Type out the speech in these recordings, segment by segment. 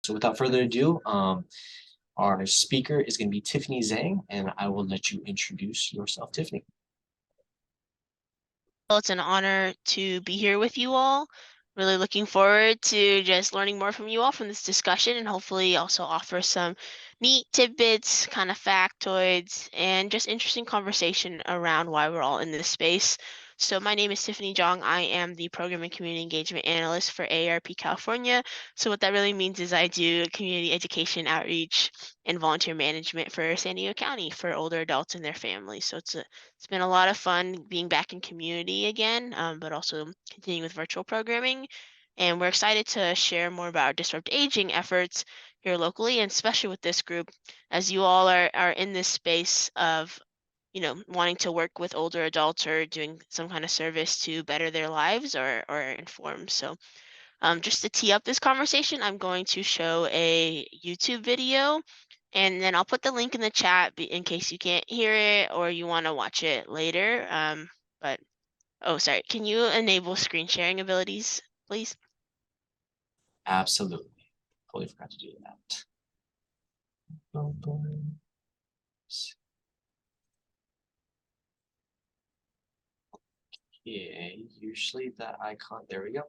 So without further ado, our speaker is going to be Tiffany Zhang, and I will let you introduce yourself, Tiffany. Well, it's an honor to be here with you all. Really looking forward to just learning more from you all from this discussion, and hopefully also offer some neat tidbits, kind of factoids, and just interesting conversation around why we're all in this space. So my name is Tiffany Zhang. I am the Program and Community Engagement Analyst for AARP California. So what that really means is I do community education outreach and volunteer management for San Diego County for older adults and their families. So it's been a lot of fun being back in community again, but also continuing with virtual programming. And we're excited to share more about our disrupt aging efforts here locally, and especially with this group, as you all are in this space of wanting to work with older adults or doing some kind of service to better their lives or inform. So just to tee up this conversation, I'm going to show a YouTube video, and then I'll put the link in the chat in case you can't hear it or you want to watch it later. But, oh, sorry, can you enable screen sharing abilities, please? Absolutely. Totally forgot to do that. Okay, usually that icon, there we go.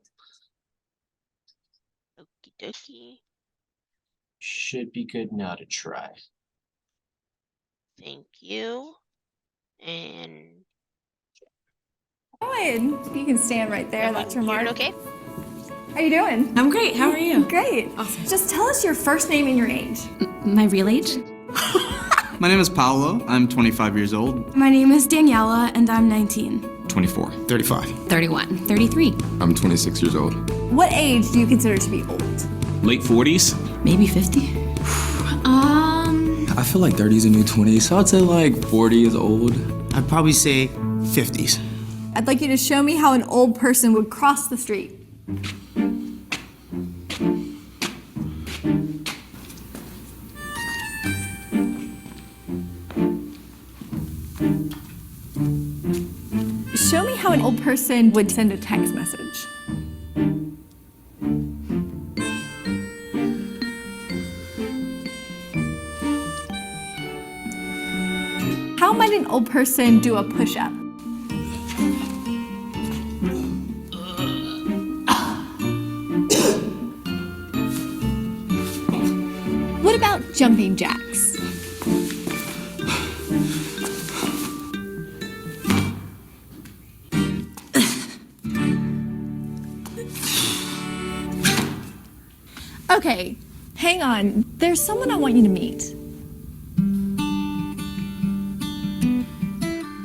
Okie dokie. Should be good now to try. Thank you. And Go ahead. You can stand right there. That's your mark. Okay. How you doing? I'm great. How are you? Great. Awesome. Just tell us your first name and your age. My real age? My name is Paolo. I'm 25 years old. My name is Daniela, and I'm 19. 24. 35. 31. 33. I'm 26 years old. What age do you consider to be old? Late 40s? Maybe 50. I feel like 30 is a new 20, so I'd say like 40 is old. I'd probably say 50s. I'd like you to show me how an old person would cross the street. Show me how an old person would send a text message. How might an old person do a push-up? What about jumping jacks? Okay, hang on. There's someone I want you to meet.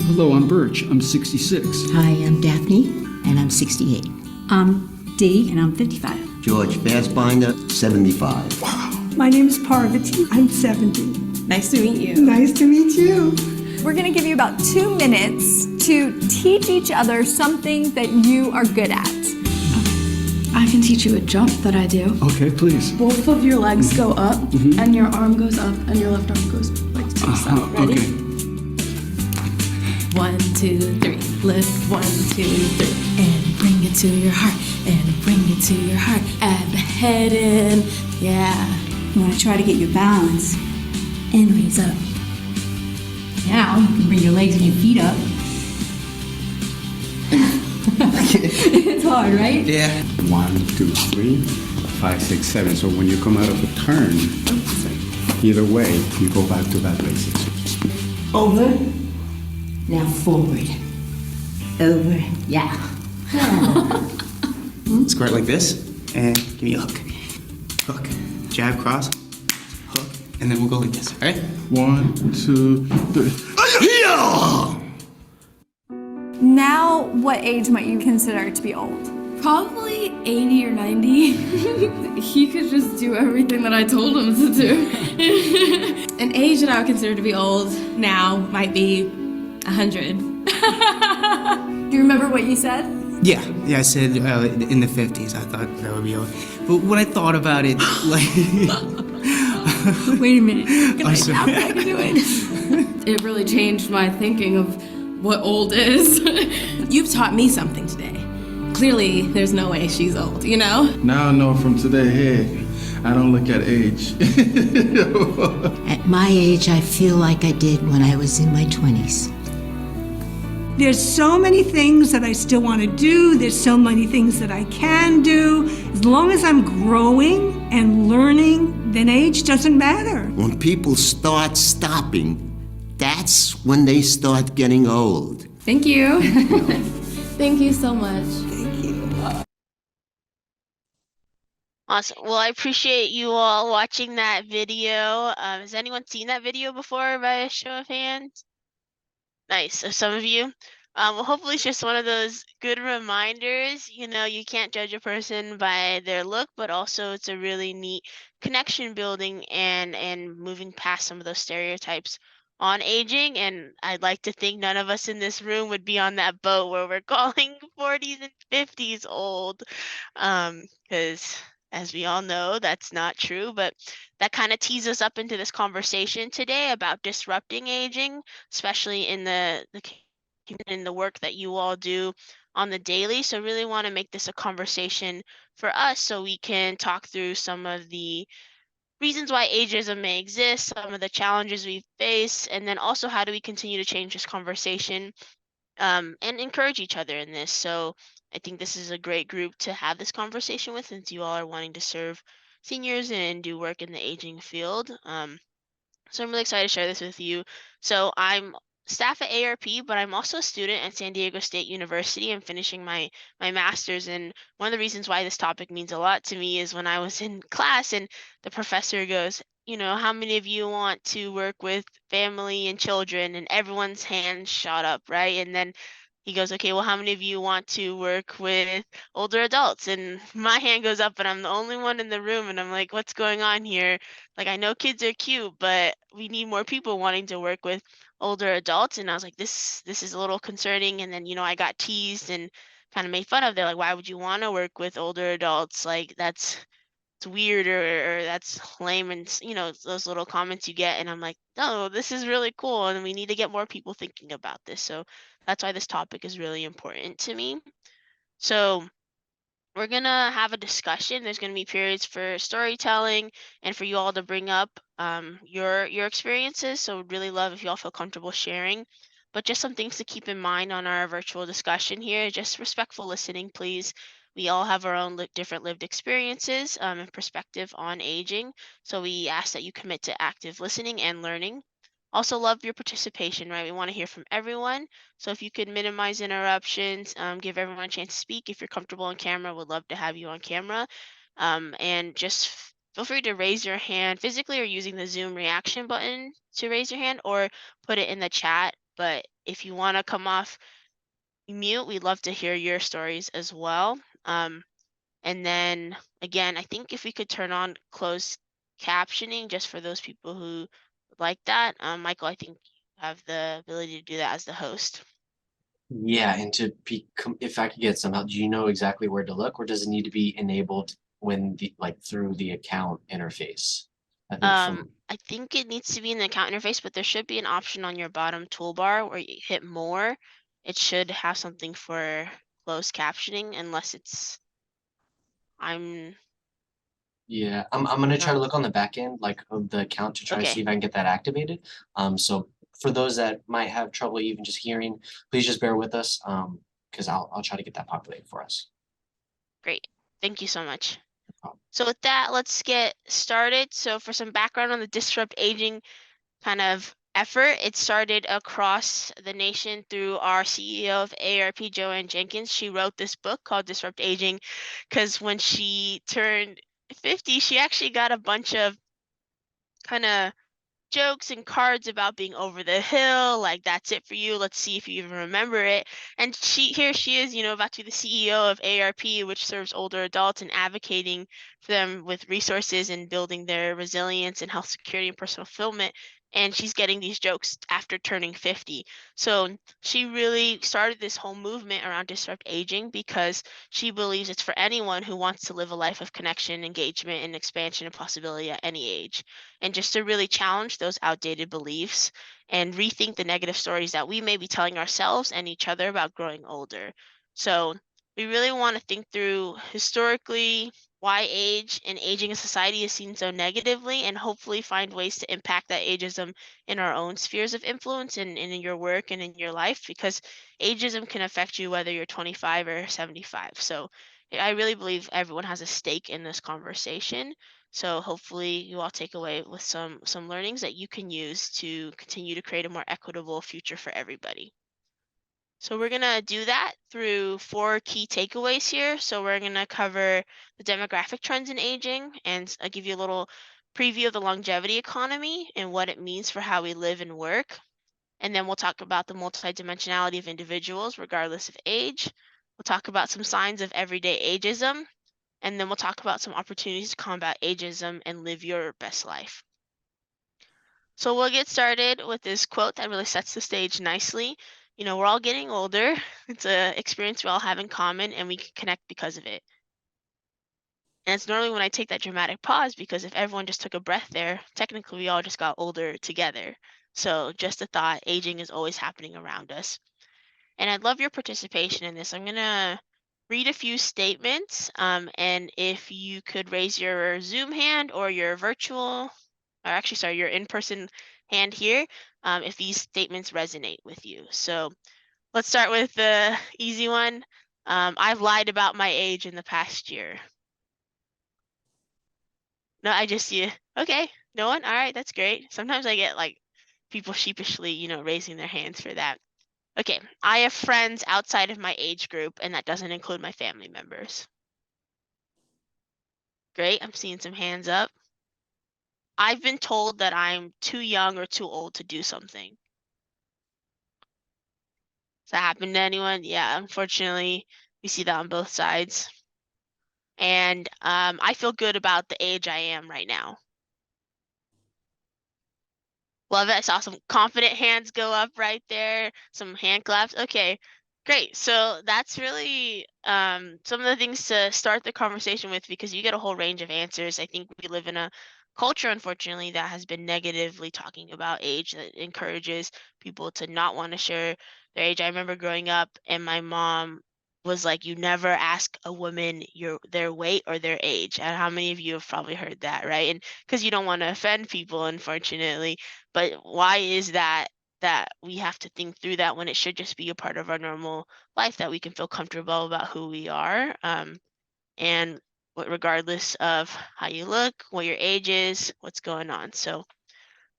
Hello, I'm Birch. I'm 66. Hi, I'm Daphne, and I'm 68. I'm Dee, and I'm 55. George Fassbinder, 75. Wow. My name is Parvati. I'm 70. Nice to meet you. Nice to meet you. We're gonna give you about 2 minutes to teach each other something that you are good at. I can teach you a jump that I do. Okay, please. Both of your legs go up, and your arm goes up, and your left arm goes like to the side. Ready? Okay. 1, 2, 3. Lift 1, 2, 3. And bring it to your heart. And bring it to your heart. Add the head in. Yeah. You want to try to get your balance and raise up. Now you can bring your legs and your feet up. It's hard, right? Yeah. 1, 2, 3, 5, 6, 7. So when you come out of a turn, either way, you go back to that basics. Over. Now forward. Over. Yeah. Square it like this, and give me a hook. Hook. Jab, cross, hook, and then we'll go like this, all right? 1, 2, 3. Now, what age might you consider to be old? Probably 80 or 90. He could just do everything that I told him to do. An age that I would consider to be old now might be 100. Do you remember what you said? Yeah, I said in the 50s. I thought that would be old. But when I thought about it, like... Wait a minute. I'm sorry. I can do it. It really changed my thinking of what old is. You've taught me something today. Clearly, there's no way she's old, you know? Now I know from today, hey, I don't look at age. At my age, I feel like I did when I was in my 20s. There's so many things that I still want to do. There's so many things that I can do. As long as I'm growing and learning, then age doesn't matter. When people start stopping, that's when they start getting old. Thank you. Thank you so much. Awesome. Well, I appreciate you all watching that video. Has anyone seen that video before by a show of hands? Nice. So some of you. Well, hopefully it's just one of those good reminders. You know, you can't judge a person by their look, but also it's a really neat connection building and moving past some of those stereotypes on aging. And I'd like to think none of us in this room would be on that boat where we're calling 40s and 50s old. Because as we all know, that's not true. But that kind of tees us up into this conversation today about disrupting aging, especially in the work that you all do on the daily. So really want to make this a conversation for us so we can talk through some of the reasons why ageism may exist, some of the challenges we face, and then also how do we continue to change this conversation and encourage each other in this. So I think this is a great group to have this conversation with, since you all are wanting to serve seniors and do work in the aging field. So I'm really excited to share this with you. So I'm staff at AARP, but I'm also a student at San Diego State University. I'm finishing my master's, and one of the reasons why this topic means a lot to me is when I was in class and the professor goes, you know, how many of you want to work with family and children? And everyone's hands shot up, right? And then he goes, okay, well, how many of you want to work with older adults? And my hand goes up, and I'm the only one in the room. And I'm like, what's going on here? Like, I know kids are cute, but we need more people wanting to work with older adults. And I was like, this is a little concerning. And then, you know, I got teased and kind of made fun of. They're like, why would you want to work with older adults? Like, it's weird, or that's lame, and you know, those little comments you get. And I'm like, no, this is really cool, and we need to get more people thinking about this. So that's why this topic is really important to me. So we're gonna have a discussion. There's gonna be periods for storytelling and for you all to bring up your experiences. So we'd really love if you all feel comfortable sharing. But just some things to keep in mind on our virtual discussion here. Just respectful listening, please. We all have our own different lived experiences and perspective on aging. So we ask that you commit to active listening and learning. Also love your participation, right? We want to hear from everyone. So if you could minimize interruptions, give everyone a chance to speak. If you're comfortable on camera, would love to have you on camera. And just feel free to raise your hand physically or using the Zoom reaction button to raise your hand, or put it in the chat. But if you want to come off mute, we'd love to hear your stories as well. And then again, I think if we could turn on closed captioning just for those people who would like that. Michael, I think you have the ability to do that as the host. Yeah, and to be, if I could get some help, do you know exactly where to look, or does it need to be enabled when through the account interface? I think it needs to be in the account interface, but there should be an option on your bottom toolbar where you hit more. It should have something for closed captioning, unless it's Yeah, I'm gonna try to look on the back end, like of the account, to try to Okay. see if I can get that activated. So for those that might have trouble even just hearing, please just bear with us. Because I'll try to get that populated for us. Great. Thank you so much. So with that, let's get started. So for some background on the Disrupt Aging kind of effort, it started across the nation through our CEO of AARP, Joanne Jenkins. She wrote this book called Disrupt Aging because when she turned 50, she actually got a bunch of kind of jokes and cards about being over the hill, like that's it for you, let's see if you even remember it. And here she is, you know, about to be the CEO of AARP, which serves older adults, and advocating for them with resources and building their resilience and health security and personal fulfillment. And she's getting these jokes after turning 50. So she really started this whole movement around Disrupt Aging because she believes it's for anyone who wants to live a life of connection, engagement, and expansion and possibility at any age. And just to really challenge those outdated beliefs and rethink the negative stories that we may be telling ourselves and each other about growing older. So we really want to think through historically why age and aging in society is seen so negatively, and hopefully find ways to impact that ageism in our own spheres of influence and in your work and in your life, because ageism can affect you whether you're 25 or 75. So I really believe everyone has a stake in this conversation. So hopefully you all take away with some learnings that you can use to continue to create a more equitable future for everybody. So we're going to do that through 4 key takeaways here. So we're going to cover the demographic trends in aging, and I'll give you a little preview of the longevity economy and what it means for how we live and work. And then we'll talk about the multidimensionality of individuals regardless of age. We'll talk about some signs of everyday ageism, and then we'll talk about some opportunities to combat ageism and live your best life. So we'll get started with this quote that really sets the stage nicely. You know, we're all getting older. It's an experience we all have in common, and we can connect because of it. And it's normally when I take that dramatic pause, because if everyone just took a breath there, technically we all just got older together. So just a thought, aging is always happening around us. And I'd love your participation in this. I'm going to read a few statements, and if you could raise your Zoom hand or your virtual, or actually, sorry, your in-person hand here, if these statements resonate with you. So let's start with the easy one. I've lied about my age in the past year. No, I just see. Okay, no one? All right, that's great. Sometimes I get like people sheepishly, you know, raising their hands for that. Okay, I have friends outside of my age group, and that doesn't include my family members. Great, I'm seeing some hands up. I've been told that I'm too young or too old to do something. Does that happen to anyone? Yeah, unfortunately, we see that on both sides. And I feel good about the age I am right now. Love it. I saw some confident hands go up right there, some hand claps. Okay, great. So that's really some of the things to start the conversation with, because you get a whole range of answers. I think we live in a culture, unfortunately, that has been negatively talking about age, that encourages people to not want to share their age. I remember growing up and my mom was like, you never ask a woman their weight or their age. And how many of you have probably heard that, right? And because you don't want to offend people, unfortunately. But why is that we have to think through that when it should just be a part of our normal life, that we can feel comfortable about who we are, and regardless of how you look, what your age is, what's going on. So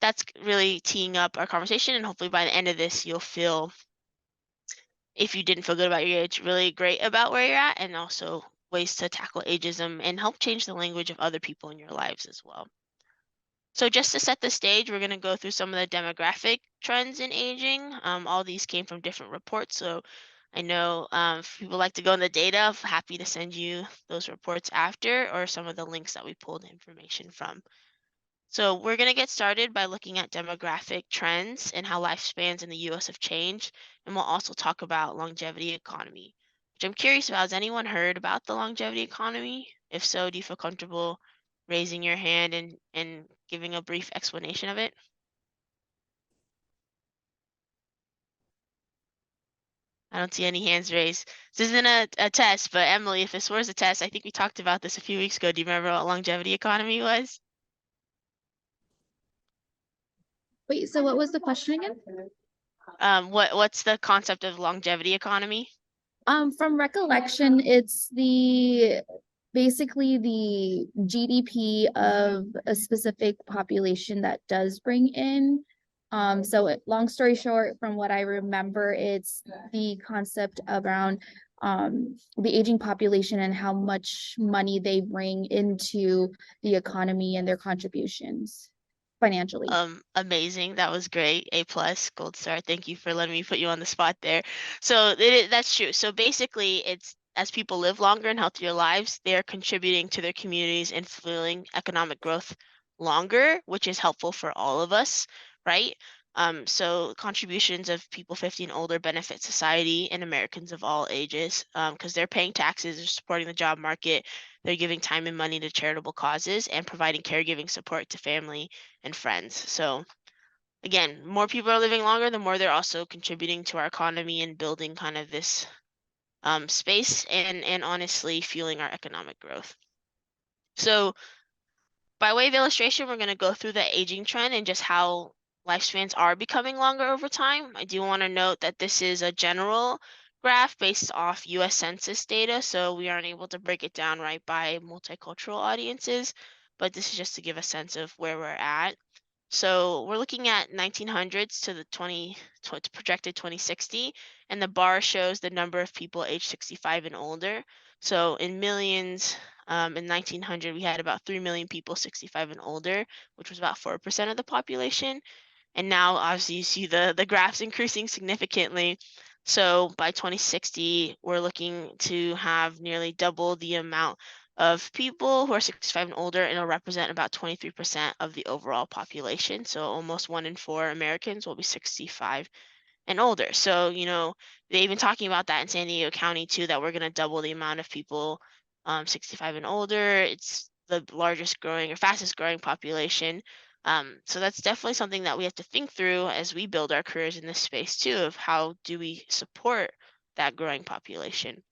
that's really teeing up our conversation, and hopefully by the end of this, you'll feel, if you didn't feel good about your age, really great about where you're at, and also ways to tackle ageism and help change the language of other people in your lives as well. So just to set the stage, we're going to go through some of the demographic trends in aging. All these came from different reports. So I know if people like to go in the data, I'm happy to send you those reports after, or some of the links that we pulled information from. So we're going to get started by looking at demographic trends and how lifespans in the US have changed. And we'll also talk about longevity economy, which I'm curious about. Has anyone heard about the longevity economy? If so, do you feel comfortable raising your hand and giving a brief explanation of it? I don't see any hands raised. This isn't a test, but Emily, if this was a test, I think we talked about this a few weeks ago. Do you remember what longevity economy was? Wait, so what was the question again? What's the concept of longevity economy? From recollection, it's basically the GDP of a specific population that does bring in. Long story short, from what I remember, it's the concept around the aging population and how much money they bring into the economy and their contributions financially. Amazing. That was great. A+, gold star. Thank you for letting me put you on the spot there. So that's true. So basically, it's as people live longer and healthier lives, they're contributing to their communities and fueling economic growth longer, which is helpful for all of us, right? So contributions of people 50 and older benefit society and Americans of all ages, because they're paying taxes, they're supporting the job market, they're giving time and money to charitable causes, and providing caregiving support to family and friends. So again, more people are living longer, the more they're also contributing to our economy and building kind of this space and honestly fueling our economic growth. So by way of illustration, we're going to go through the aging trend and just how lifespans are becoming longer over time. I do want to note that this is a general graph based off US Census data, so we aren't able to break it down right by multicultural audiences, but this is just to give a sense of where we're at. So we're looking at 1900s to the projected 2060, and the bar shows the number of people age 65 and older. So in millions, in 1900, we had about 3 million people 65 and older, which was about 4% of the population. And now obviously you see the graphs increasing significantly. So by 2060, we're looking to have nearly double the amount of people who are 65 and older, and it'll represent about 23% of the overall population. So almost 1 in 4 Americans will be 65 and older. So, you know, they've been talking about that in San Diego County too, that we're going to double the amount of people 65 and older. It's the largest growing or fastest growing population. So that's definitely something that we have to think through as we build our careers in this space too, of how do we support that growing population.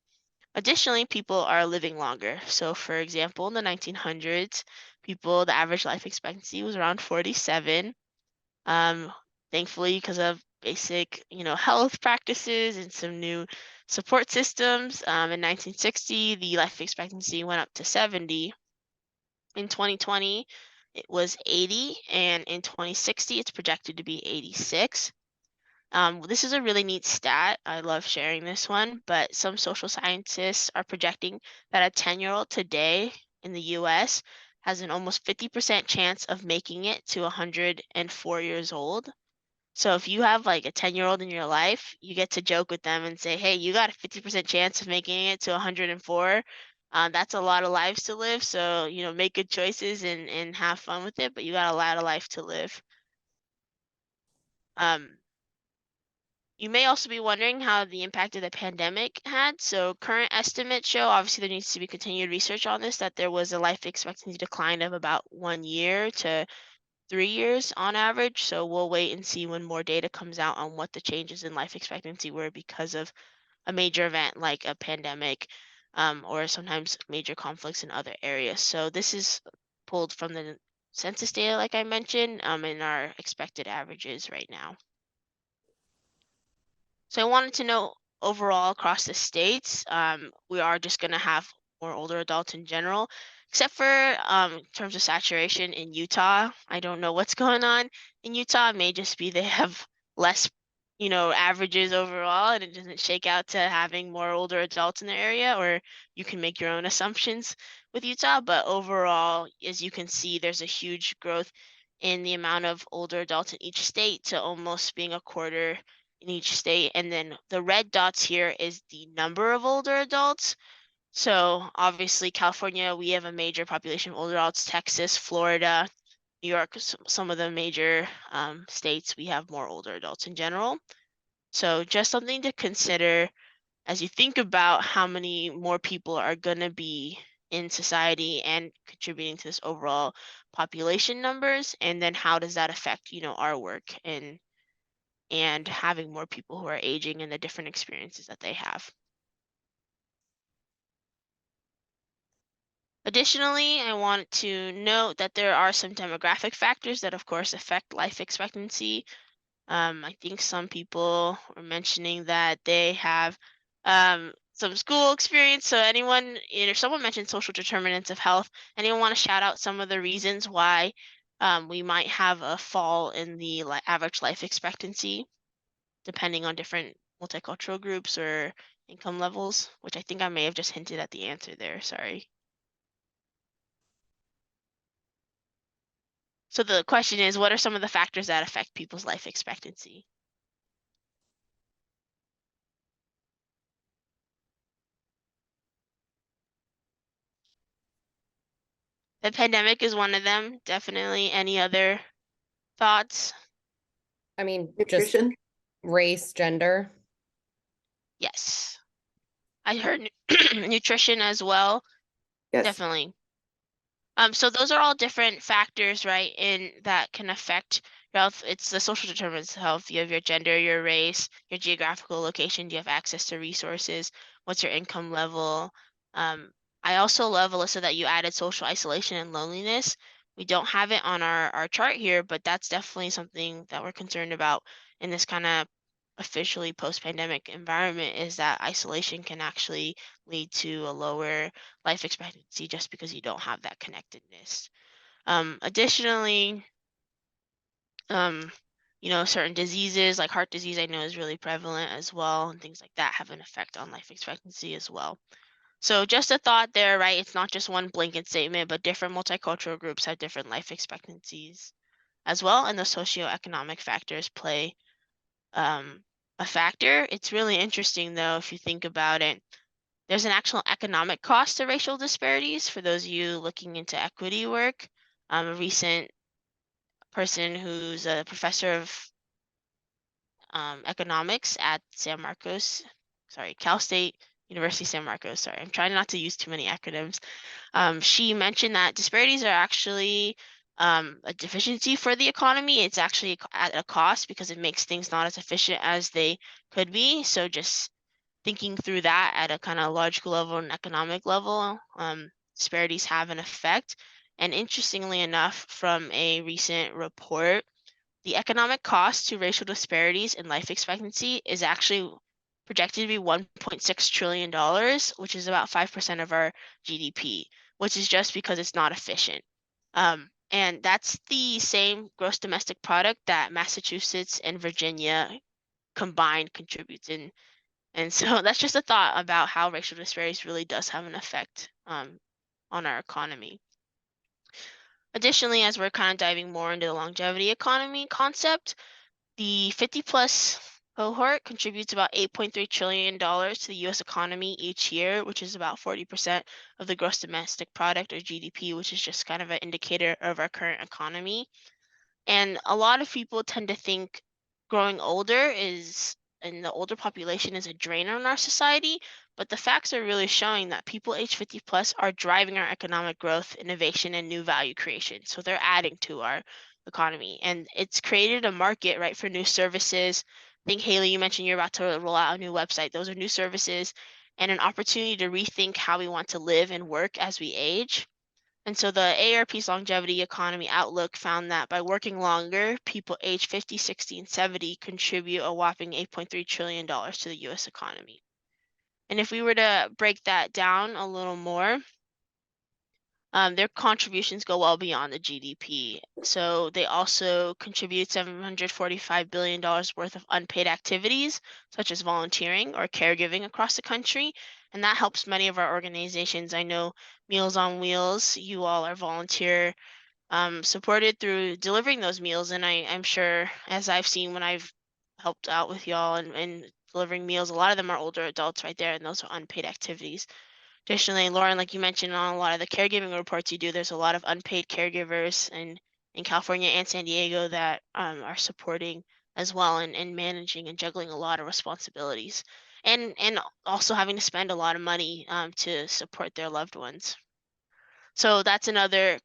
Additionally, people are living longer. So for example, in the 1900s, the average life expectancy was around 47. Thankfully, because of basic, health practices and some new support systems, in 1960, the life expectancy went up to 70. In 2020, it was 80, and in 2060, it's projected to be 86. This is a really neat stat. I love sharing this one, but some social scientists are projecting that a 10-year-old today in the US has an almost 50% chance of making it to 104 years old. So if you have like a 10-year-old in your life, you get to joke with them and say, hey, you got a 50% chance of making it to 104. That's a lot of lives to live. So, make good choices and have fun with it, but you got a lot of life to live. You may also be wondering how the impact of the pandemic had. So current estimates show, obviously there needs to be continued research on this, that there was a life expectancy decline of about 1 year to 3 years on average. So we'll wait and see when more data comes out on what the changes in life expectancy were because of a major event like a pandemic, or sometimes major conflicts in other areas. So this is pulled from the census data, like I mentioned, in our expected averages right now. So I wanted to know overall across the states, we are just going to have more older adults in general, except for in terms of saturation in Utah. I don't know what's going on in Utah. It may just be they have less, averages overall, and it doesn't shake out to having more older adults in the area, or you can make your own assumptions with Utah. But overall, as you can see, there's a huge growth in the amount of older adults in each state to almost being a quarter in each state. And then the red dots here is the number of older adults. So obviously California, we have a major population of older adults. Texas, Florida, New York, some of the major states, we have more older adults in general. So just something to consider as you think about how many more people are going to be in society and contributing to this overall population numbers, and then how does that affect, our work and having more people who are aging and the different experiences that they have. Additionally, I want to note that there are some demographic factors that of course affect life expectancy. I think some people were mentioning that they have some school experience. So anyone, someone mentioned social determinants of health. Anyone want to shout out some of the reasons why we might have a fall in the average life expectancy, depending on different multicultural groups or income levels, which I think I may have just hinted at the answer there, sorry. So the question is, what are some of the factors that affect people's life expectancy? The pandemic is one of them, definitely. Any other thoughts? I mean, nutrition, just race, gender. Yes. I heard nutrition as well. Yes. Definitely. So those are all different factors, right, in that can affect your health. It's the social determinants of health. You have your gender, your race, your geographical location. Do you have access to resources? what's your income level. I also love, Alyssa, that you added social isolation and loneliness. We don't have it on our chart here, but that's definitely something that we're concerned about in this kind of officially post-pandemic environment, is that isolation can actually lead to a lower life expectancy just because you don't have that connectedness. Additionally, certain diseases like heart disease, I know, is really prevalent as well, and things like that have an effect on life expectancy as well. So just a thought there, right? It's not just one blanket statement, but different multicultural groups have different life expectancies as well, and the socioeconomic factors play a factor. It's really interesting, though, if you think about it. There's an actual economic cost to racial disparities for those of you looking into equity work. A recent person who's a professor of economics at Cal State University San Marcos. Sorry, I'm trying not to use too many acronyms. She mentioned that disparities are actually a deficiency for the economy. It's actually at a cost because it makes things not as efficient as they could be. So just thinking through that at a kind of logical level and economic level, disparities have an effect. And interestingly enough, from a recent report, the economic cost to racial disparities in life expectancy is actually projected to be $1.6 trillion, which is about 5% of our GDP, which is just because it's not efficient. And that's the same gross domestic product that Massachusetts and Virginia combined contributes in. And so that's just a thought about how racial disparities really does have an effect on our economy. Additionally, as we're kind of diving more into the longevity economy concept, the 50+ cohort contributes about $8.3 trillion to the US economy each year, which is about 40% of the gross domestic product, or GDP, which is just kind of an indicator of our current economy. And a lot of people tend to think growing older and the older population is a drain on our society, but the facts are really showing that people age 50+ are driving our economic growth, innovation, and new value creation. So they're adding to our economy, and it's created a market, right, for new services. I think, Haley, you mentioned you're about to roll out a new website. Those are new services and an opportunity to rethink how we want to live and work as we age. And so the AARP's Longevity Economy Outlook found that by working longer, people age 50, 60, and 70 contribute a whopping $8.3 trillion to the US economy. And if we were to break that down a little more, their contributions go well beyond the GDP. So they also contribute $745 billion worth of unpaid activities, such as volunteering or caregiving across the country. And that helps many of our organizations. I know Meals on Wheels, you all are volunteer supported through delivering those meals. And I'm sure, as I've seen when I've helped out with y'all and delivering meals, a lot of them are older adults right there, and those are unpaid activities. Additionally, Lauren, like you mentioned, on a lot of the caregiving reports you do, there's a lot of unpaid caregivers in California and San Diego that are supporting as well, and managing and juggling a lot of responsibilities, and also having to spend a lot of money to support their loved ones. So that's another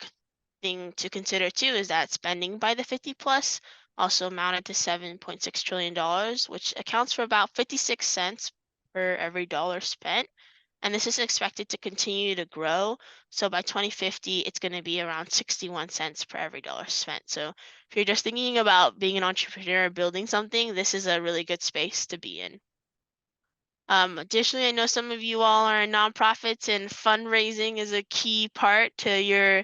thing to consider too, is that spending by the 50+ also amounted to $7.6 trillion, which accounts for about 56 cents per every dollar spent. And this is expected to continue to grow. So by 2050, it's going to be around 61 cents per every dollar spent. So if you're just thinking about being an entrepreneur, building something, this is a really good space to be in. Additionally, I know some of you all are in nonprofits, and fundraising is a key part to your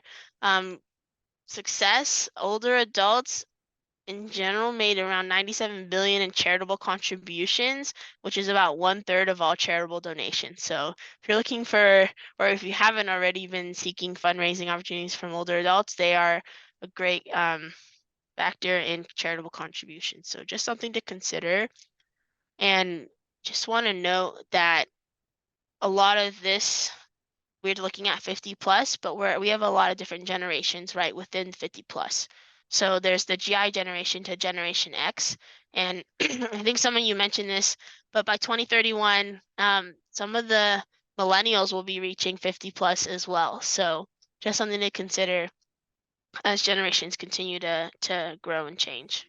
success. Older adults in general made around 97 billion in charitable contributions, which is about 1/3 of all charitable donations. So if you're looking for, or if you haven't already been seeking fundraising opportunities from older adults, they are a great factor in charitable contributions. So just something to consider. And just want to note that a lot of this, we're looking at 50+, but we have a lot of different generations right within 50+. So there's the GI generation to Generation X. And I think some of you mentioned this, but by 2031, some of the millennials will be reaching 50+ as well. So just something to consider as generations continue to grow and change.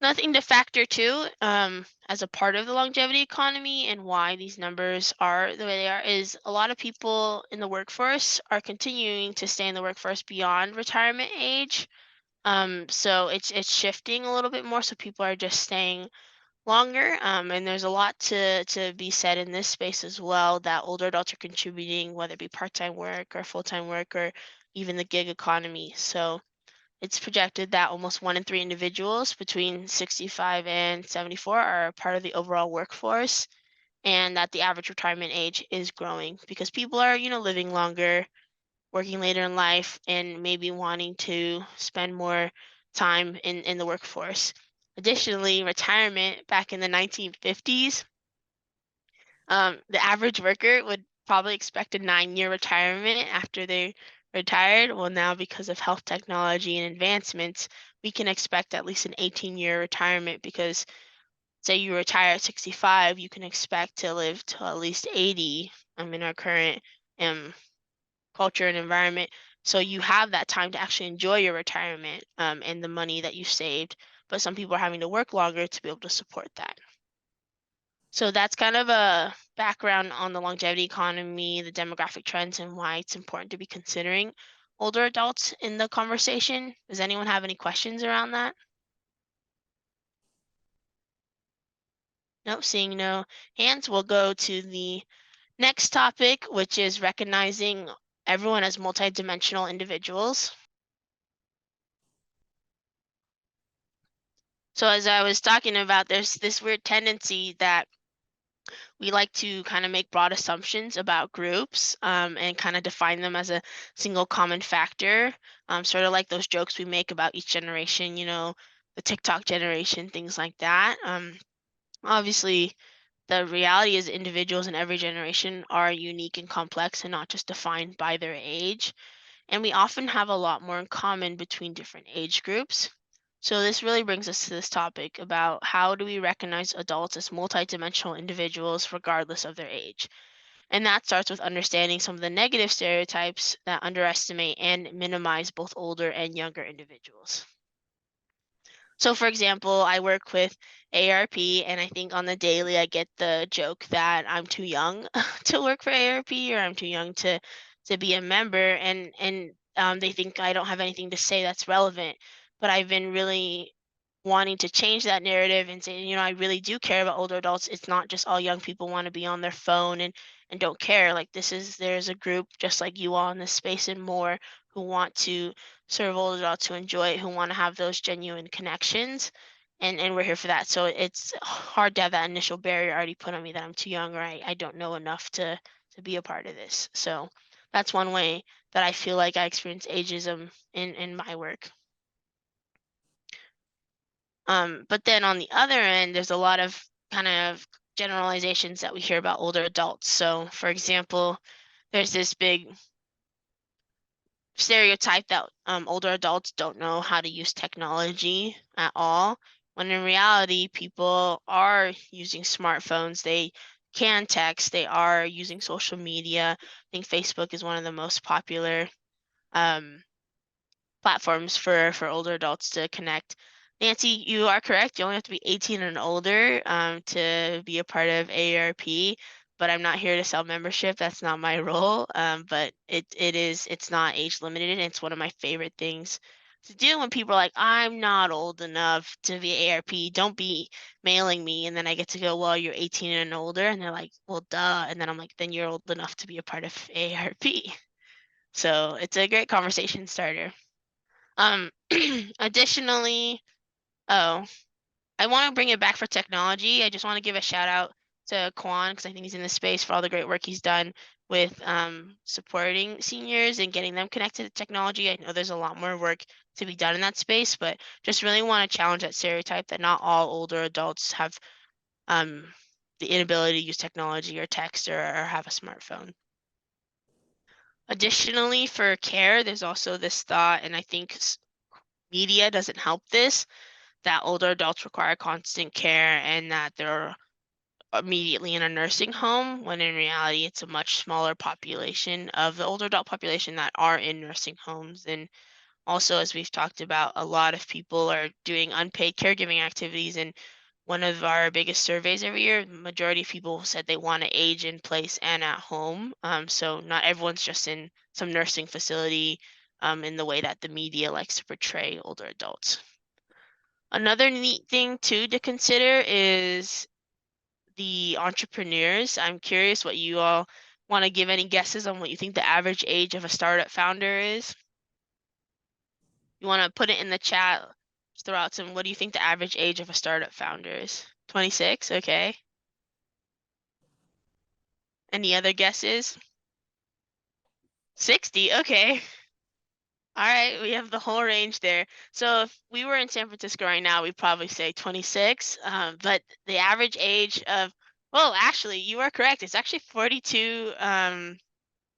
Nothing to factor too, as a part of the longevity economy and why these numbers are the way they are is a lot of people in the workforce are continuing to stay in the workforce beyond retirement age. So it's shifting a little bit more. So people are just staying longer. And there's a lot to be said in this space as well that older adults are contributing, whether it be part-time work or full-time work or even the gig economy. So it's projected that almost 1 in 3 individuals between 65 and 74 are part of the overall workforce, and that the average retirement age is growing because people are, living longer, working later in life, and maybe wanting to spend more time in the workforce. Additionally, retirement back in the 1950s, the average worker would probably expect a 9-year retirement after they retired. Well, now because of health technology and advancements, we can expect at least an 18-year retirement because say you retire at 65, you can expect to live to at least 80 in our current culture and environment. So you have that time to actually enjoy your retirement and the money that you saved. But some people are having to work longer to be able to support that. So that's kind of a background on the longevity economy, the demographic trends, and why it's important to be considering older adults in the conversation. Does anyone have any questions around that? Nope, seeing no hands, we'll go to the next topic, which is recognizing everyone as multidimensional individuals. So as I was talking about, there's this weird tendency that we like to kind of make broad assumptions about groups and kind of define them as a single common factor, sort of like those jokes we make about each generation, the TikTok generation, things like that. Obviously, the reality is individuals in every generation are unique and complex and not just defined by their age. And we often have a lot more in common between different age groups. So this really brings us to this topic about how do we recognize adults as multidimensional individuals regardless of their age. And that starts with understanding some of the negative stereotypes that underestimate and minimize both older and younger individuals. So for example, I work with AARP and I think on the daily I get the joke that I'm too young to work for AARP or I'm too young to be a member and they think I don't have anything to say that's relevant. But I've been really wanting to change that narrative and say, I really do care about older adults. It's not just all young people want to be on their phone and don't care. Like there's a group just like you all in this space and more who want to serve older adults, who enjoy it, who want to have those genuine connections. And we're here for that. So it's hard to have that initial barrier already put on me that I'm too young or I don't know enough to be a part of this. So that's one way that I feel like I experience ageism in my work. But then on the other end, there's a lot of kind of generalizations that we hear about older adults. So for example, there's this big stereotype that older adults don't know how to use technology at all, when in reality, people are using smartphones. They can text, they are using social media. I think Facebook is one of the most popular platforms for older adults to connect. Nancy, you are correct. You only have to be 18 and older to be a part of AARP, but I'm not here to sell membership. That's not my role. But it's not age limited. And it's one of my favorite things to do when people are like, I'm not old enough to be AARP. Don't be mailing me. And then I get to go, well, you're 18 and older. And they're like, well, duh. And then I'm like, then you're old enough to be a part of AARP. So it's a great conversation starter. Additionally, I want to bring it back for technology. I just want to give a shout out to Kwan because I think he's in the space for all the great work he's done with supporting seniors and getting them connected to technology. I know there's a lot more work to be done in that space, but just really want to challenge that stereotype that not all older adults have the inability to use technology or text or have a smartphone. Additionally, for care, there's also this thought, and I think media doesn't help this, that older adults require constant care and that they're immediately in a nursing home, when in reality it's a much smaller population of the older adult population that are in nursing homes. And Also, as we've talked about, a lot of people are doing unpaid caregiving activities, and one of our biggest surveys every year, the majority of people said they want to age in place and at home. So not everyone's just in some nursing facility in the way that the media likes to portray older adults. Another neat thing too to consider is the entrepreneurs. I'm curious what you all want to give any guesses on what you think the average age of a startup founder is. You want to put it in the chat, just throw out some, what do you think the average age of a startup founder is? 26, okay. Any other guesses? 60, okay. All right, we have the whole range there. So if we were in San Francisco right now, we'd probably say 26. But the average age of, well, actually, you are correct. It's actually 42.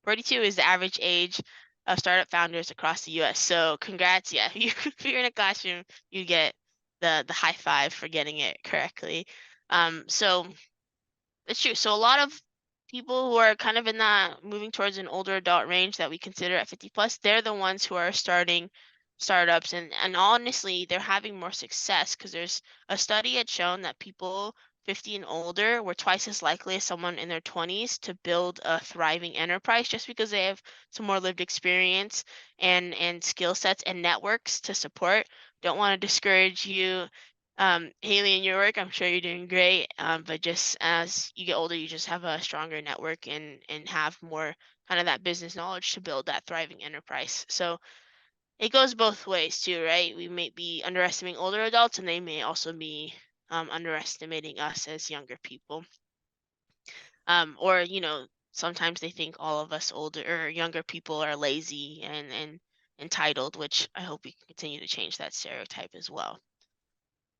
42 is the average age of startup founders across the U.S. So congrats, yeah. If you're in a classroom, you get the high five for getting it correctly. So it's true. So a lot of people who are kind of in that moving towards an older adult range that we consider at 50 plus, they're the ones who are starting startups, and honestly, they're having more success because there's a study had shown that people 50 and older were twice as likely as someone in their 20s to build a thriving enterprise just because they have some more lived experience and skill sets and networks to support. Don't want to discourage you, Haley, in your work. I'm sure you're doing great, but just as you get older, you just have a stronger network and have more kind of that business knowledge to build that thriving enterprise. So it goes both ways too, right? We may be underestimating older adults, and they may also be underestimating us as younger people. Or sometimes they think all of us older or younger people are lazy and entitled, which I hope we can continue to change that stereotype as well.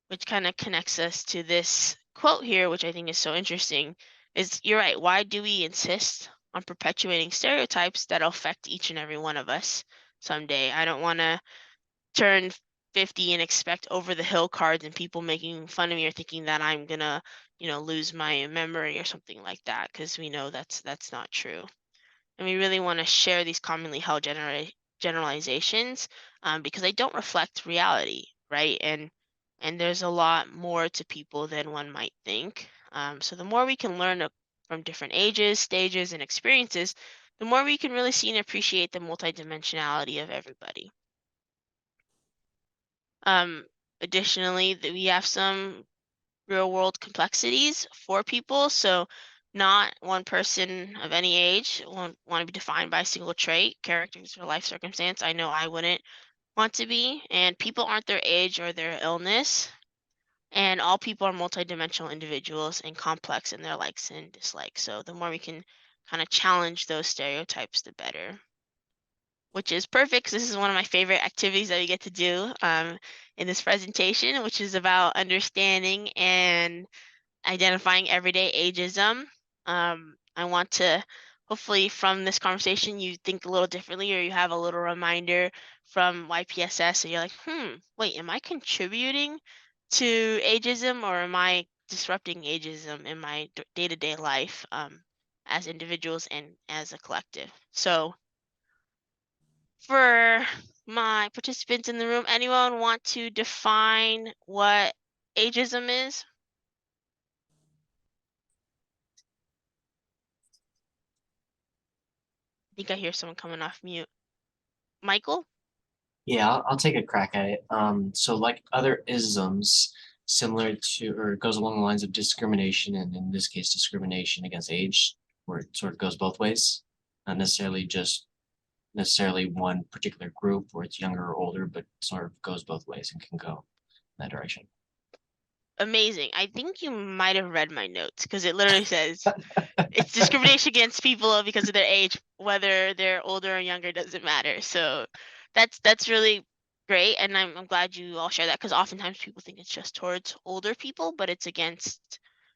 Which kind of connects us to this quote here, which I think is so interesting, is you're right. Why do we insist on perpetuating stereotypes that'll affect each and every one of us someday? I don't want to turn 50 and expect over the hill cards and people making fun of me or thinking that I'm gonna, lose my memory or something like that, because we know that's not true. And we really want to share these commonly held generalizations because they don't reflect reality, right? And there's a lot more to people than one might think. So the more we can learn from different ages, stages, and experiences, the more we can really see and appreciate the multidimensionality of everybody. Additionally, we have some real world complexities for people. So not one person of any age won't want to be defined by a single trait, characteristics, or life circumstance. I know I wouldn't want to be. And people aren't their age or their illness. And all people are multidimensional individuals and complex in their likes and dislikes. So the more we can kind of challenge those stereotypes, the better. Which is perfect, because this is one of my favorite activities that we get to do in this presentation, which is about understanding and identifying everyday ageism. I want to, hopefully from this conversation, you think a little differently, or you have a little reminder from YPSS and you're like, wait, am I contributing to ageism, or am I disrupting ageism in my day-to-day life as individuals and as a collective? So for my participants in the room, anyone want to define what ageism is? I think I hear someone coming off mute. Michael? Yeah, I'll take a crack at it. So like other isms, similar to, or it goes along the lines of discrimination, and in this case, discrimination against age, where it sort of goes both ways, not necessarily one particular group where it's younger or older, but sort of goes both ways and can go in that direction. Amazing. I think you might have read my notes, because it literally says it's discrimination against people because of their age, whether they're older or younger, doesn't matter. So that's really great, and I'm glad you all share that, because oftentimes people think it's just towards older people, but it's against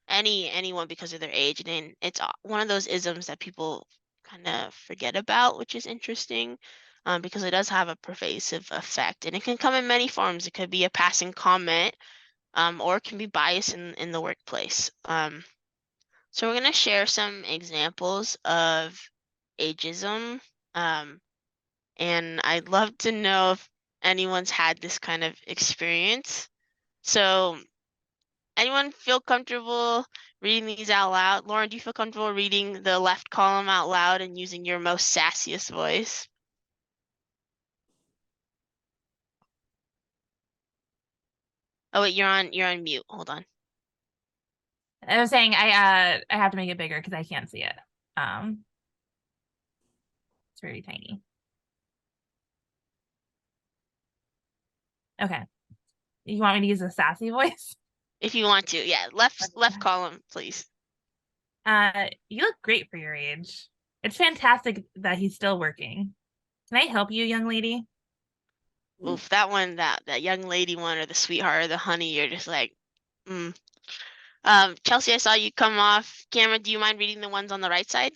anyone because of their age, and it's one of those isms that people kind of forget about, which is interesting, because it does have a pervasive effect, and it can come in many forms. It could be a passing comment, or it can be bias in the workplace. So we're going to share some examples of ageism, and I'd love to know if anyone's had this kind of experience. So anyone feel comfortable reading these out loud? Lauren, do you feel comfortable reading the left column out loud and using your most sassiest voice? Oh wait, you're on mute. Hold on. I was saying I have to make it bigger because I can't see it. It's very tiny. Okay. You want me to use a sassy voice? If you want to, yeah. Left column, please. You look great for your age. It's fantastic that he's still working. Can I help you, young lady? Oof, that one, that young lady one, or the sweetheart, or the honey, you're just like, Chelsea, I saw you come off camera. Do you mind reading the ones on the right side?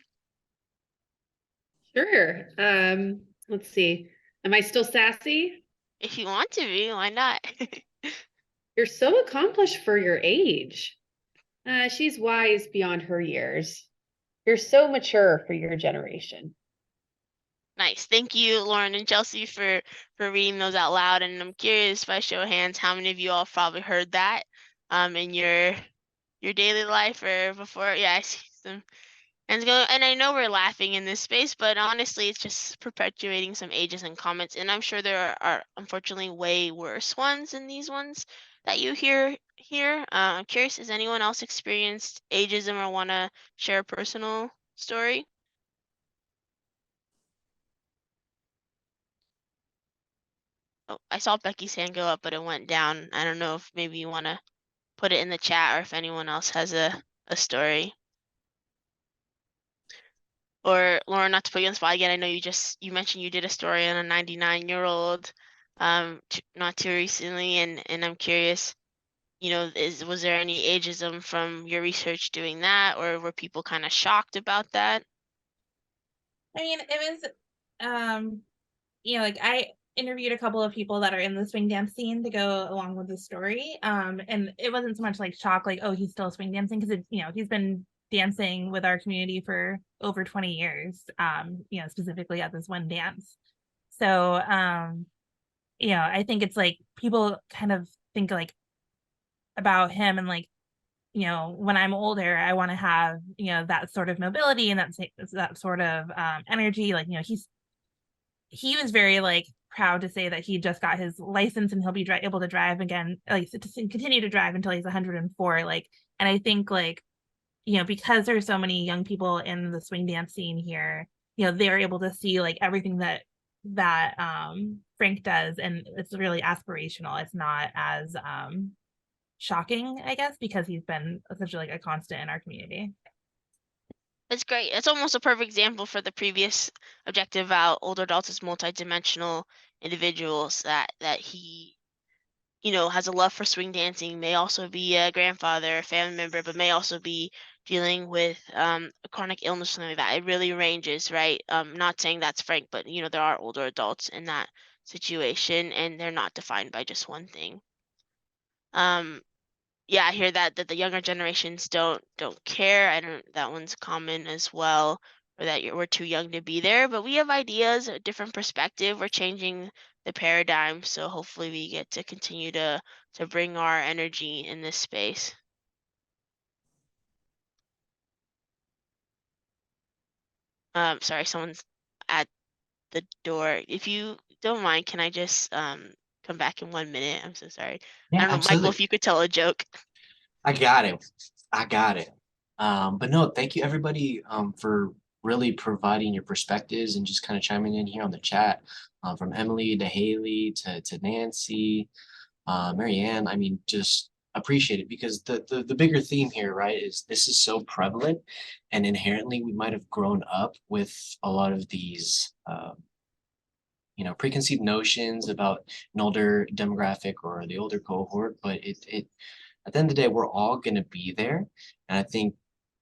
Sure. Let's see. Am I still sassy? If you want to be, why not? You're so accomplished for your age. She's wise beyond her years. You're so mature for your generation. Nice. Thank you, Lauren and Chelsea, for reading those out loud. And I'm curious, by show of hands, how many of you all probably heard that in your daily life or before? Yeah, I see some hands going. And I know we're laughing in this space, but honestly, it's just perpetuating some ageism comments. And I'm sure there are unfortunately way worse ones than these ones that you hear here. I'm curious, has anyone else experienced ageism or want to share a personal story? Oh, I saw Becky's hand go up, but it went down. I don't know if maybe you want to put it in the chat or if anyone else has a story. Or Lauren, not to put you on the spot again, I know you mentioned you did a story on a 99-year-old not too recently, and I'm curious, was there any ageism from your research doing that, or were people kind of shocked about that? I mean, it was like I interviewed a couple of people that are in the swing dance scene to go along with the story. And it wasn't so much like shock, like, oh, he's still swing dancing, because he's been dancing with our community for over 20 years, specifically at this one dance. So, I think it's like people kind of think like about him and like, when I'm older, I want to have, that sort of mobility and that sort of energy. Like, he was very like proud to say that he just got his license and he'll be able to drive again, like to continue to drive until he's 104. Like, and I think like, because there's so many young people in the swing dance scene here, they're able to see like everything that Frank does, and it's really aspirational. It's not as shocking, I guess, because he's been essentially like a constant in our community. That's great. It's almost a perfect example for the previous objective about older adults as multidimensional individuals, that he, has a love for swing dancing, may also be a grandfather, a family member, but may also be dealing with a chronic illness or something like that. It really ranges, right? Not saying that's Frank, but there are older adults in that situation, and they're not defined by just one thing. Yeah, I hear that the younger generations don't care. That one's common as well, or that we're too young to be there. But we have ideas, a different perspective. We're changing the paradigm, so hopefully we get to continue to bring our energy in this space. Sorry, someone's at the door. If you don't mind, can I just come back in 1 minute? I'm so sorry. Yeah, I don't know, absolutely. Michael, if you could tell a joke. I got it. But no, thank you everybody for really providing your perspectives and just kind of chiming in here on the chat, from Emily to Haley to Nancy, Marianne. I mean, just appreciate it, because the bigger theme here, right, is this is so prevalent, and inherently we might have grown up with a lot of these preconceived notions about an older demographic or the older cohort, but it at the end of the day, we're all going to be there. And I think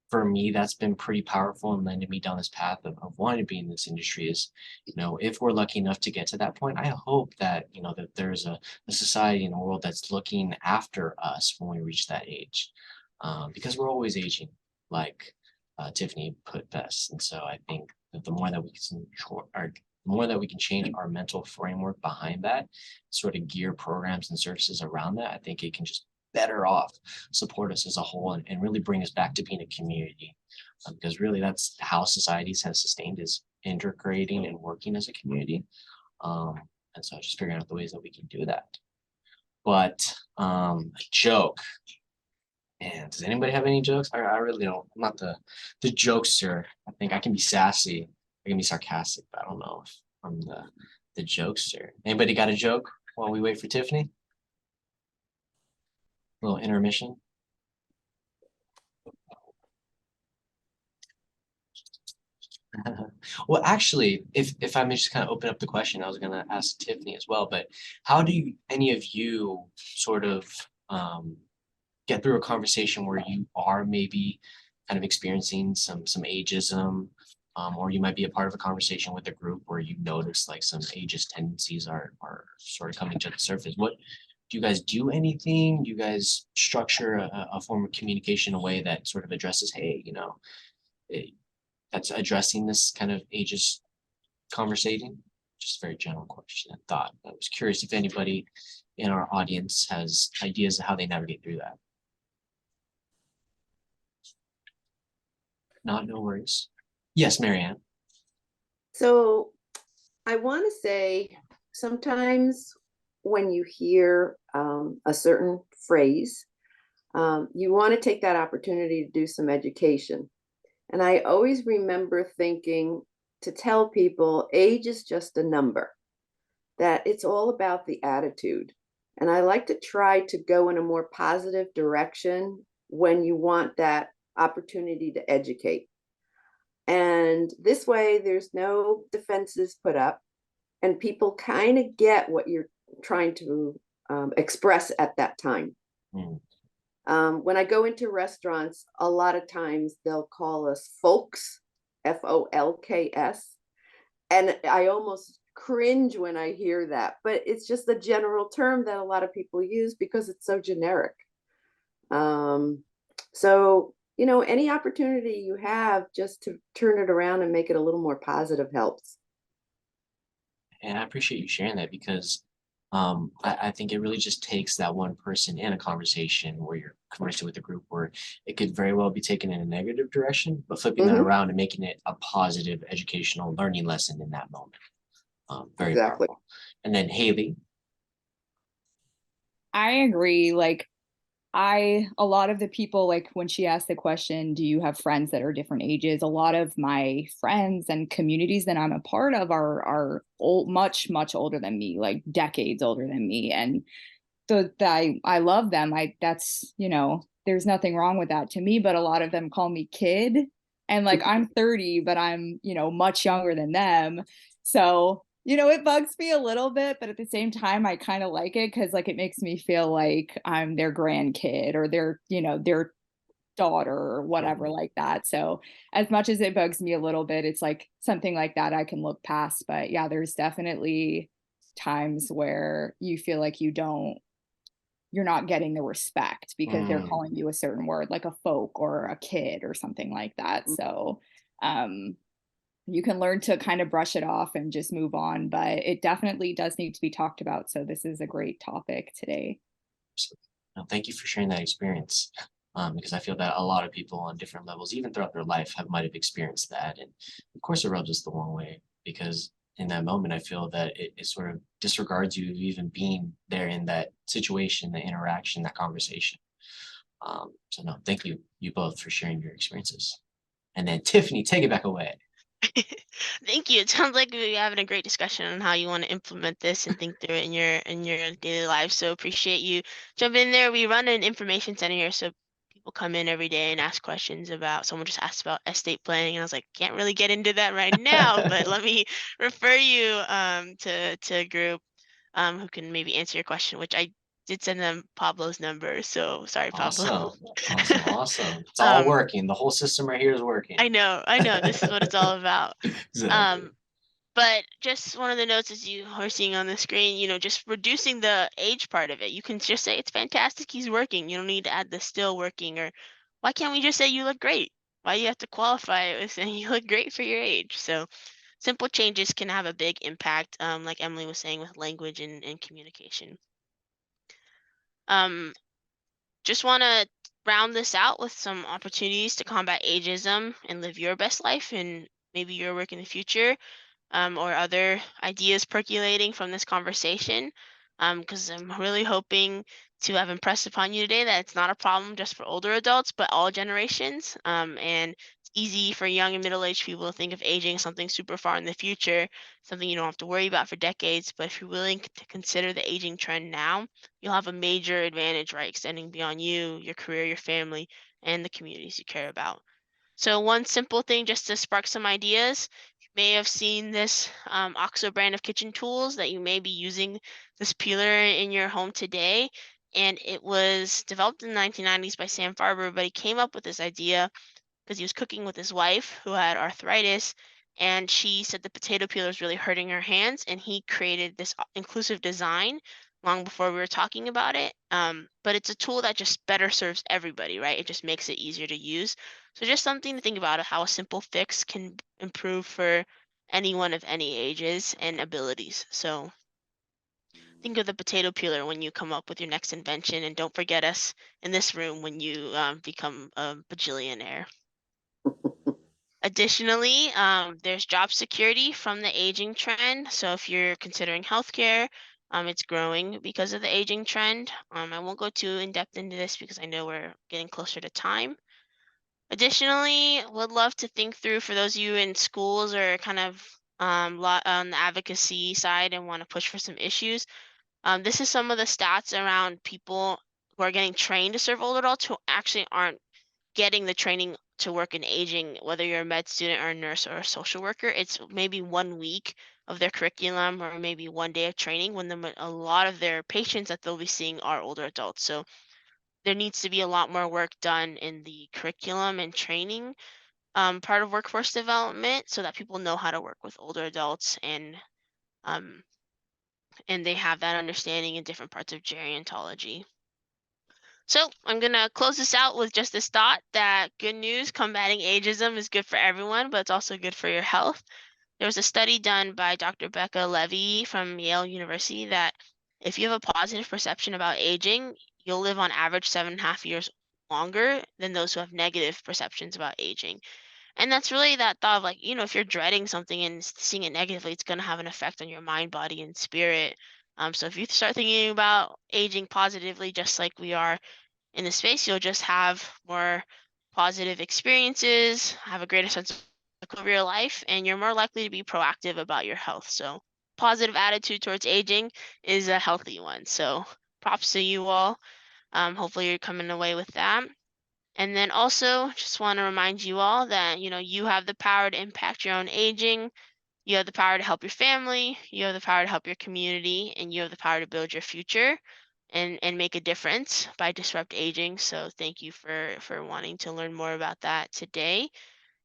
for me, that's been pretty powerful and landed me down this path of wanting to be in this industry. Is, if we're lucky enough to get to that point, I hope that, that there's a society in the world that's looking after us when we reach that age, because we're always aging, like Tiffany put best. And so I think that the more that we can more that we can change our mental framework behind that, sort of gear programs and services around that, I think it can just better off support us as a whole and really bring us back to being a community. Because really that's how societies have sustained, is integrating and working as a community. And so just figuring out the ways that we can do that. But a joke. And does anybody have any jokes? I really don't. I'm not the jokester. I think I can be sassy. I can be sarcastic, but I don't know if I'm the jokester. Anybody got a joke while we wait for Tiffany? A little intermission. Well, actually, if I may just kind of open up the question, I was going to ask Tiffany as well, but how do any of you sort of get through a conversation where you are maybe kind of experiencing some ageism, or you might be a part of a conversation with a group where you notice like some ageist tendencies are sort of coming to the surface? What do you guys do? Anything? Do you guys structure a form of communication in a way that sort of addresses, hey, that's addressing this kind of ageist conversating? Just a very general question and thought. I was curious if anybody in our audience has ideas of how they navigate through that. Not, no worries. Yes, Marianne. So I want to say sometimes when you hear a certain phrase, you want to take that opportunity to do some education. And I always remember thinking to tell people age is just a number, that it's all about the attitude. And I like to try to go in a more positive direction when you want that opportunity to educate. And this way, there's no defenses put up, and people kind of get what you're trying to express at that time. When I go into restaurants, a lot of times they'll call us folks, Folks. And I almost cringe when I hear that, but it's just the general term that a lot of people use because it's so generic. So, any opportunity you have just to turn it around and make it a little more positive helps. And I appreciate you sharing that, because I think it really just takes that one person in a conversation where you're conversing with a group where it could very well be taken in a negative direction, but flipping that around and making it a positive educational learning lesson in that moment. Very exactly. powerful. And then Haley. I agree. A lot of the people, like when she asked the question, do you have friends that are different ages? A lot of my friends and communities that I'm a part of are old, much, much older than me, like decades older than me. And I love them. That's, there's nothing wrong with that to me, but a lot of them call me kid. And I'm 30, but I'm, much younger than them. So it bugs me a little bit, but at the same time, I kind of like it because it makes me feel like I'm their grandkid or their daughter or whatever like that. So as much as it bugs me a little bit, it's something like that I can look past. But yeah, there's definitely times where you feel like you're not getting the respect because they're calling you a certain word, like a folk or a kid or something like that. So, you can learn to kind of brush it off and just move on, but it definitely does need to be talked about. So this is a great topic today. No, thank you for sharing that experience, because I feel that a lot of people on different levels, even throughout their life, might have experienced that. And of course, it rubs us the wrong way, because in that moment, I feel that it sort of disregards you even being there in that situation, the interaction, that conversation. So no, thank you both for sharing your experiences. And then Tiffany, take it back away. Thank you. It sounds like we're having a great discussion on how you want to implement this and think through it in your daily life. So appreciate you jumping in there. We run an information center here, so people come in every day and ask questions about. Someone just asked about estate planning, and I was like, can't really get into that right now, but let me refer you to a group who can maybe answer your question, which I did send them Pablo's number. So sorry, Pablo. Awesome. It's all working. The whole system right here is working. I know. This is what it's all about. Exactly. But just one of the notes as you are seeing on the screen, just reducing the age part of it. You can just say it's fantastic, he's working. You don't need to add the still working, or why can't we just say you look great? Why do you have to qualify it with saying you look great for your age? So simple changes can have a big impact, like Emily was saying, with language and communication. Just want to round this out with some opportunities to combat ageism and live your best life and maybe your work in the future, or other ideas percolating from this conversation. Because I'm really hoping to have impressed upon you today that it's not a problem just for older adults, but all generations. And it's easy for young and middle-aged people to think of aging as something super far in the future, something you don't have to worry about for decades. But if you're willing to consider the aging trend now, you'll have a major advantage, right, extending beyond you, your career, your family, and the communities you care about. So one simple thing just to spark some ideas, you may have seen this OXO brand of kitchen tools that you may be using this peeler in your home today. And it was developed in the 1990s by Sam Farber, but he came up with this idea because he was cooking with his wife who had arthritis, and she said the potato peeler was really hurting her hands, and he created this inclusive design long before we were talking about it. But it's a tool that just better serves everybody, right? It just makes it easier to use. So just something to think about, how a simple fix can improve for anyone of any ages and abilities. So think of the potato peeler when you come up with your next invention, and don't forget us in this room when you become a bajillionaire. Additionally, there's job security from the aging trend. So if you're considering healthcare, it's growing because of the aging trend. I won't go too in depth into this because I know we're getting closer to time. Additionally, would love to think through for those of you in schools or kind of on the advocacy side and want to push for some issues. This is some of the stats around people who are getting trained to serve older adults who actually aren't getting the training to work in aging, whether you're a med student or a nurse or a social worker. It's maybe 1 week of their curriculum or maybe 1 day of training when a lot of their patients that they'll be seeing are older adults. So there needs to be a lot more work done in the curriculum and training part of workforce development so that people know how to work with older adults um, and they have that understanding in different parts of gerontology. So I'm going to close this out with just this thought that good news, combating ageism is good for everyone, but it's also good for your health. There was a study done by Dr. Becca Levy from Yale University that if you have a positive perception about aging, you'll live on average 7.5 years longer than those who have negative perceptions about aging. And that's really that thought of, like, if you're dreading something and seeing it negatively, it's going to have an effect on your mind, body, and spirit. So if you start thinking about aging positively, just like we are in the space, you'll just have more positive experiences, have a greater sense of your life, and you're more likely to be proactive about your health. So positive attitude towards aging is a healthy one. So props to you all. Hopefully you're coming away with that. And then also just want to remind you all that, you have the power to impact your own aging. You have the power to help your family, you have the power to help your community, and you have the power to build your future and make a difference by disrupt aging. So thank you for wanting to learn more about that today.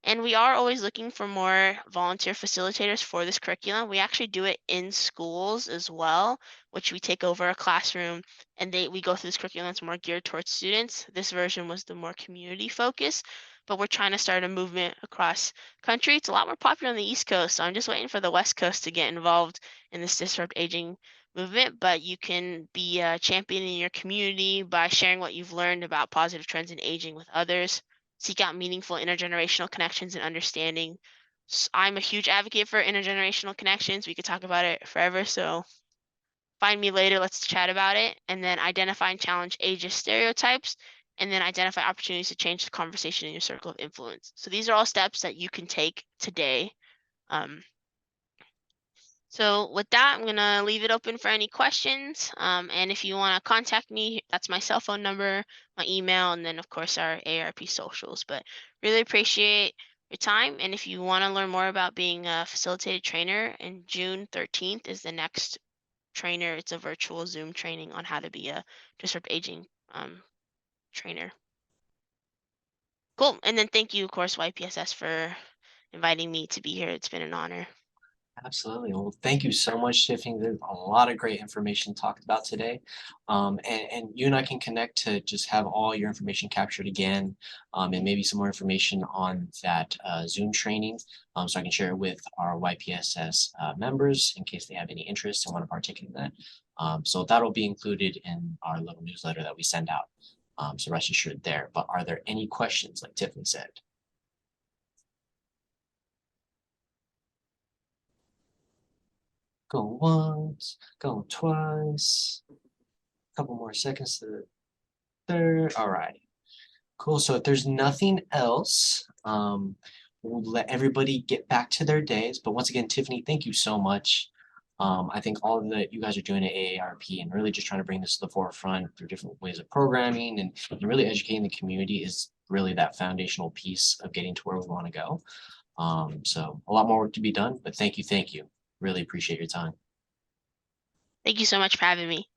And we are always looking for more volunteer facilitators for this curriculum. We actually do it in schools as well, which we take over a classroom and we go through this curriculum that's more geared towards students. This version was the more community focused, but we're trying to start a movement across country. It's a lot more popular on the East Coast, so I'm just waiting for the West Coast to get involved in this disrupt aging movement. But you can be a champion in your community by sharing what you've learned about positive trends in aging with others. Seek out meaningful intergenerational connections and understanding. I'm a huge advocate for intergenerational connections. We could talk about it forever, so find me later, let's chat about it. And then identify and challenge ageist stereotypes, and then identify opportunities to change the conversation in your circle of influence. So these are all steps that you can take today. So with that, I'm going to leave it open for any questions. And if you want to contact me, that's my cell phone number, my email, and then of course our AARP socials. But really appreciate your time. And if you want to learn more about being a facilitated trainer, in June 13th is the next trainer. It's a virtual Zoom training on how to be a disrupt aging trainer. Cool. And then thank you, of course, YPSS, for inviting me to be here. It's been an honor. Absolutely. Well, thank you so much, Tiffany. There's a lot of great information talked about today. And you and I can connect to just have all your information captured again, and maybe some more information on that Zoom training, so I can share it with our YPSS members in case they have any interest and want to partake in that. So that'll be included in our little newsletter that we send out. So rest assured there. But are there any questions, like Tiffany said? Go once, go twice. Couple more seconds to the third. All right, cool. So if there's nothing else, we'll let everybody get back to their days. But once again, Tiffany, thank you so much. I think all that you guys are doing at AARP and really just trying to bring this to the forefront through different ways of programming and really educating the community is really that foundational piece of getting to where we want to go. So a lot more work to be done, but thank you. Really appreciate your time. Thank you so much for having me.